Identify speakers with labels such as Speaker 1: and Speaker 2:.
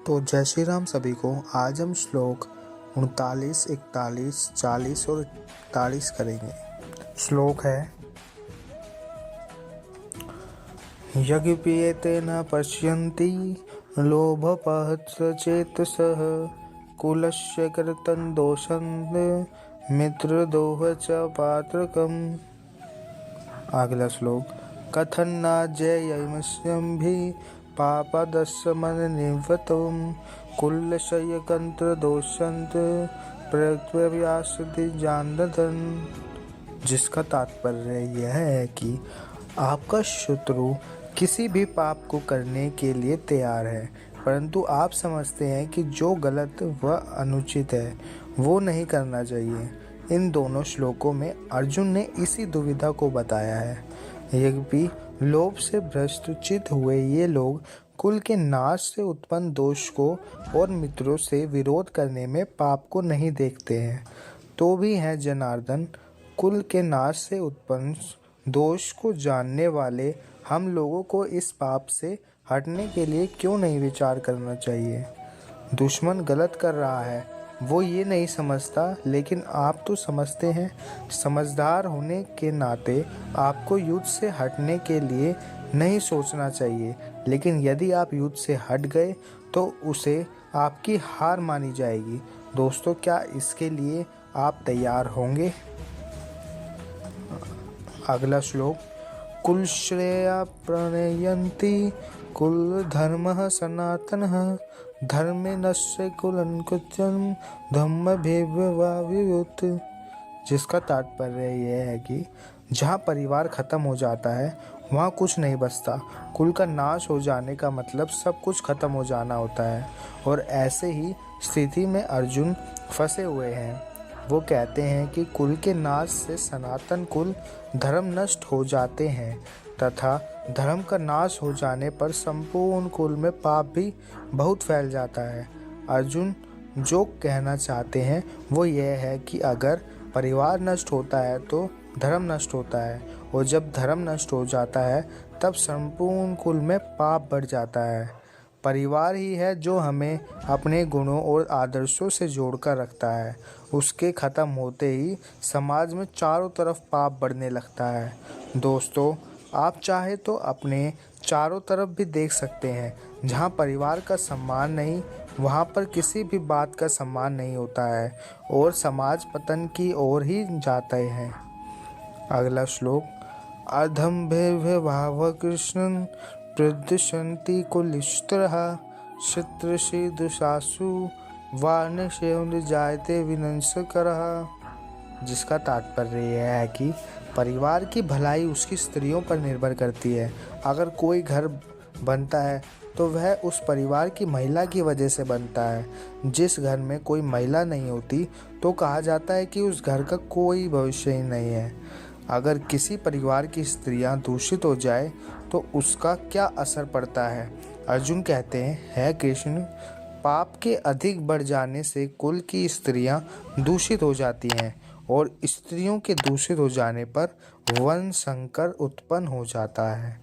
Speaker 1: तो जय श्री राम सभी को। आज हम श्लोक 39, 41, 40 और 41 करेंगे। श्लोक है यज्ञप्येते न पश्यन्ति लोभपहत्सचेतसः कुलस्य कर्तन् दोषन् मित्रदोह च पात्रकम्। अगला श्लोक कथन्नाज्ञेयमस्मभि पापदस्मन्निवृत्तं कुलशयकन्त्रदोषन्त प्रत्यव्यासति जानदन्। जिसका तात्पर्य यह है कि आपका शत्रु किसी भी पाप को करने के लिए तैयार है, परंतु आप समझते हैं कि जो गलत व अनुचित है वो नहीं करना चाहिए। इन दोनों श्लोकों में अर्जुन ने इसी दुविधा को बताया है। यद्यपि लोभ से भ्रष्टचित हुए ये लोग कुल के नाश से उत्पन्न दोष को और मित्रों से विरोध करने में पाप को नहीं देखते हैं, तो भी हैं जनार्दन, कुल के नाश से उत्पन्न दोष को जानने वाले हम लोगों को इस पाप से हटने के लिए क्यों नहीं विचार करना चाहिए। दुश्मन गलत कर रहा है वो ये नहीं समझता, लेकिन आप तो समझते हैं। समझदार होने के नाते आपको युद्ध से हटने के लिए नहीं सोचना चाहिए, लेकिन यदि आप युद्ध से हट गए तो उसे आपकी हार मानी जाएगी। दोस्तों, क्या इसके लिए आप तैयार होंगे? अगला श्लोक कुलश्रेया प्रणयन्ति कुल धर्मः सनातनः धर्मे नश्य कुलं कुत्यं धम्म भेदभावयुक्त। जिसका तात्पर्य यह है कि जहाँ परिवार खत्म हो जाता है वहाँ कुछ नहीं बचता। कुल का नाश हो जाने का मतलब सब कुछ खत्म हो जाना होता है, और ऐसे ही स्थिति में अर्जुन फंसे हुए हैं। वो कहते हैं कि कुल के नाश से सनातन कुल धर्म नष्ट हो जाते हैं तथा धर्म का नाश हो जाने पर संपूर्ण कुल में पाप भी बहुत फैल जाता है। अर्जुन जो कहना चाहते हैं वो यह है कि अगर परिवार नष्ट होता है तो धर्म नष्ट होता है, और जब धर्म नष्ट हो जाता है तब संपूर्ण कुल में पाप बढ़ जाता है। परिवार ही है जो हमें अपने गुणों और आदर्शों से जोड़कर रखता है। उसके ख़त्म होते ही समाज में चारों तरफ पाप बढ़ने लगता है। दोस्तों, आप चाहे तो अपने चारों तरफ भी देख सकते हैं। जहाँ परिवार का सम्मान नहीं, वहाँ पर किसी भी बात का सम्मान नहीं होता है और समाज पतन की ओर ही जाते हैं। अगला श्लोक अर्धम्भेभाव कृष्णं प्रदुषन्ति कुलिष्टरः शत्रसि दुषासु वार्णशेन जायते विनंसकरः। जिसका तात्पर्य यह है कि परिवार की भलाई उसकी स्त्रियों पर निर्भर करती है। अगर कोई घर बनता है तो वह उस परिवार की महिला की वजह से बनता है। जिस घर में कोई महिला नहीं होती तो कहा जाता है कि उस घर का कोई भविष्य ही नहीं है। अगर किसी परिवार की स्त्रियां दूषित हो जाए तो उसका क्या असर पड़ता है? अर्जुन कहते हैं, हे कृष्ण, पाप के अधिक बढ़ जाने से कुल की स्त्रियां दूषित हो जाती हैं, और स्त्रियों के दूषित हो जाने पर वंश संकर उत्पन्न हो जाता है।